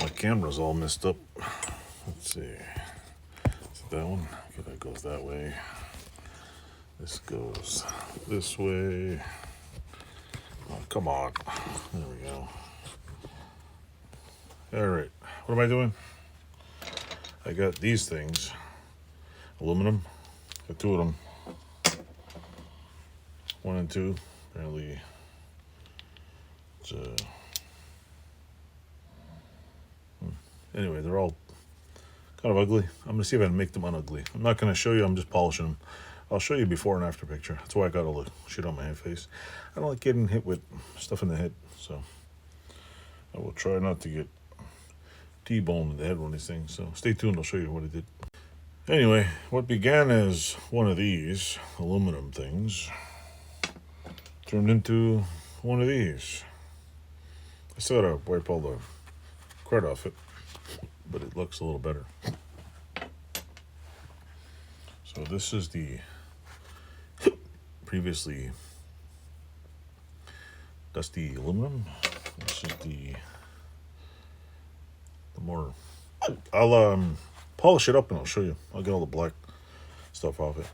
My camera's all messed up. Let's see. Is it that one? Okay, that goes that way. This goes this way. Oh, come on. There we go. All right. What am I doing? I got these things. Aluminum. Got two of them. 1 and 2. Apparently, it's anyway, they're all kind of ugly. I'm gonna see if I can make them unugly. I'm not gonna show you. I'm just polishing them. I'll show you before and after picture. That's why I got all the shit on my face. I don't like getting hit with stuff in the head, so I will try not to get T-boned in the head with these things. So stay tuned. I'll show you what I did. Anyway, what began as one of these aluminum things turned into one of these. I still gotta wipe all the crud off it, but it looks a little better. So this is the previously dusty aluminum. This is the more. I'll polish it up and I'll show you. I'll get all the black stuff off it.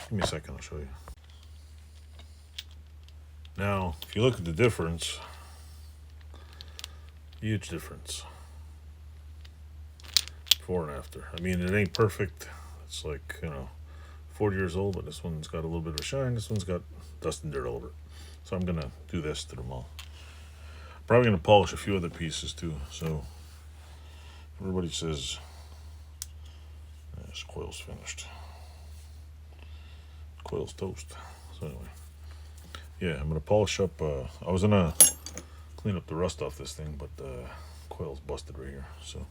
Give me a second, I'll show you. Now, if you look at the difference, huge difference. Before and after. I mean, it ain't perfect. It's like, 40 years old, but this one's got a little bit of a shine. This one's got dust and dirt all over it. So I'm gonna do this to them all. Probably gonna polish a few other pieces too. So everybody says this coil's finished. Coil's toast. So anyway, yeah, I'm gonna polish up. I was gonna clean up the rust off this thing, but the coil's busted right here. So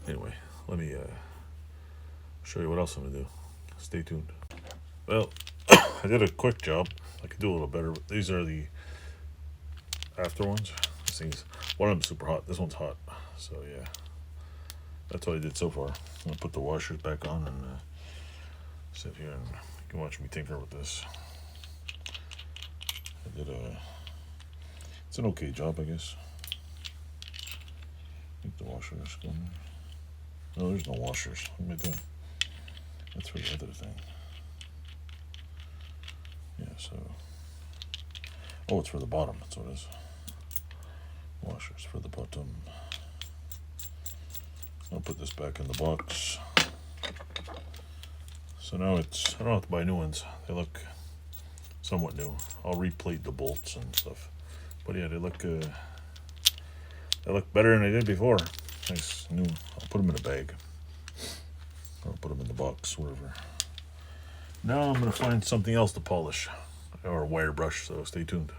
anyway, let me show you what else I'm gonna do. Stay tuned. Well, I did a quick job. I could do a little better, but these are the after ones. This thing's, one of them's super hot. This one's hot. So yeah, that's what I did so far. I'm gonna put the washers back on and sit here and you can watch me tinker with this. I did it's an okay job, I guess. I think the washers going. No, there's no washers. What am I doing? That's for the other thing. Yeah, so. Oh, it's for the bottom. That's what it is. Washers for the bottom. I'll put this back in the box. So now it's, I don't have to buy new ones. They look somewhat new. I'll replate the bolts and stuff. But yeah, they look better than they did before. Nice new. I'll put them in a bag. Or I'll put them in the box, wherever. Now I'm going to find something else to polish. Or a wire brush, so stay tuned.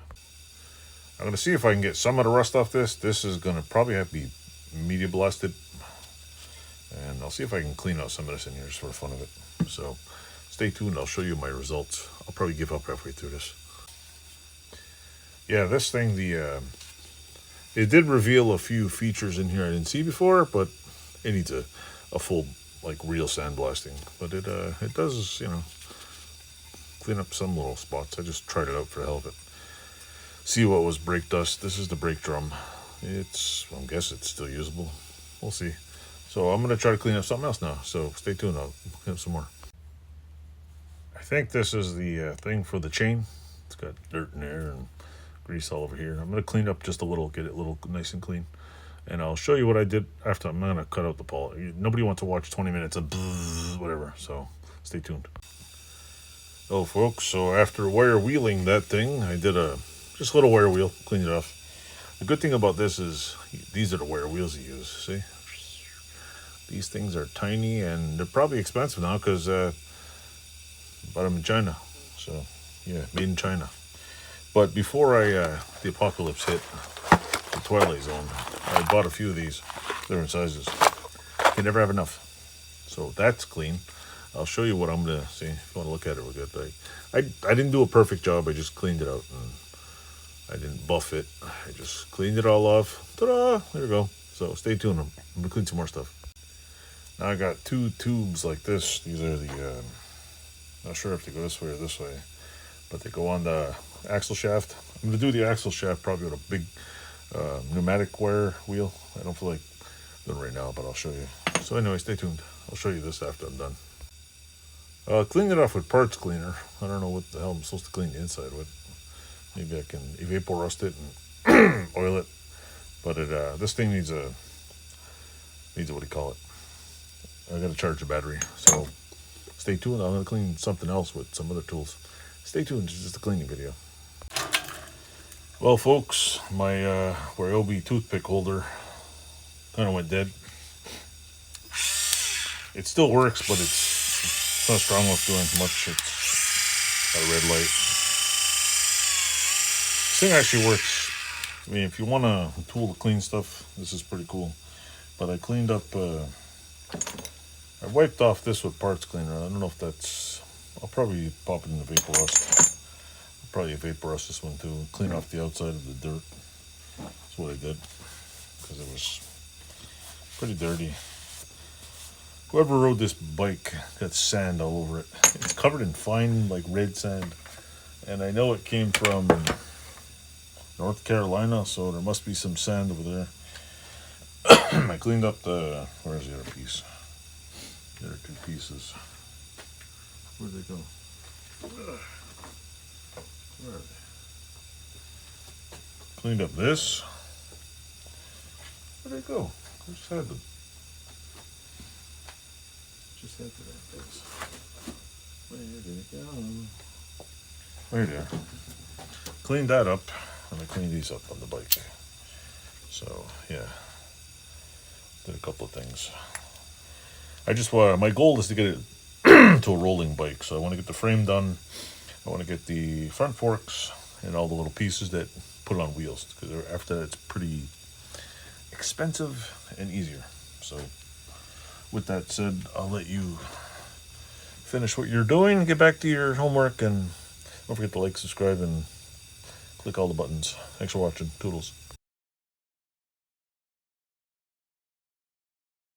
I'm going to see if I can get some of the rust off this. This is going to probably have to be media blasted. And I'll see if I can clean out some of this in here just for the fun of it. So stay tuned. I'll show you my results. I'll probably give up halfway through this. Yeah, this thing, it did reveal a few features in here I didn't see before, but it needs a full, like, real sandblasting. But it does, clean up some little spots. I just tried it out for the hell of it. See what was brake dust. This is the brake drum. I guess it's still usable. We'll see. So I'm going to try to clean up something else now. So stay tuned. I'll clean up some more. I think this is the thing for the chain. It's got dirt in there and grease all over here. I'm going to clean up just a little, get it a little nice and clean. And I'll show you what I did after. I'm going to cut out the polish. Nobody wants to watch 20 minutes of whatever. So stay tuned. Oh, folks. So after wire wheeling that thing, I did just a little wire wheel, cleaned it off. The good thing about this is these are the wire wheels you use. See? These things are tiny and they're probably expensive now because bought them in China. So yeah, made in China. But before the apocalypse hit, the Twilight Zone, I bought a few of these, different sizes. You never have enough. So that's clean. I'll show you what I'm gonna see. If you want to look at it, we're good. I didn't do a perfect job. I just cleaned it out and I didn't buff it. I just cleaned it all off. Ta-da! There we go. So stay tuned. I'm gonna clean some more stuff. Now I got two tubes like this. These are the, not sure if they go this way or this way, but they go on the axle shaft. I'm gonna do the axle shaft probably with a big pneumatic wire wheel. I don't feel like doing it right now, but I'll show you. So anyway, stay tuned. I'll show you this after I'm done. Cleaned it off with parts cleaner. I don't know what the hell I'm supposed to clean the inside with. Maybe I can evaporust it and oil it. But this thing needs a what do you call it? I gotta charge the battery. So stay tuned. I'm gonna clean something else with some other tools. Stay tuned. It's just a cleaning video. Well, folks, my Ryobi toothpick holder kind of went dead. It still works, but it's not strong enough doing much. It's got a red light. This thing actually works. I mean, if you want a tool to clean stuff, this is pretty cool. But I cleaned up, I wiped off this with parts cleaner. I don't know if that's, I'll probably pop it in the vapor rust. I'll probably vapor rust this one too. Clean off the outside of the dirt. That's what I did, because it was pretty dirty. Whoever rode this bike got sand all over it. It's covered in fine, like red sand. And I know it came from North Carolina, so there must be some sand over there. I cleaned up the, where's the other piece? There are two pieces. Where'd they go? Where are they? Cleaned up this. Where'd they go? I just had them. Just had the things. Where did it go? There they are. Cleaned that up, and I cleaned these up on the bike. So, yeah. Did a couple of things. I just want, my goal is to get it to a rolling bike. So I want to get the frame done. I want to get the front forks and all the little pieces that put it on wheels. Because after that, it's pretty expensive and easier. So with that said, I'll let you finish what you're doing, get back to your homework, and don't forget to like, subscribe, and click all the buttons. Thanks for watching. Toodles.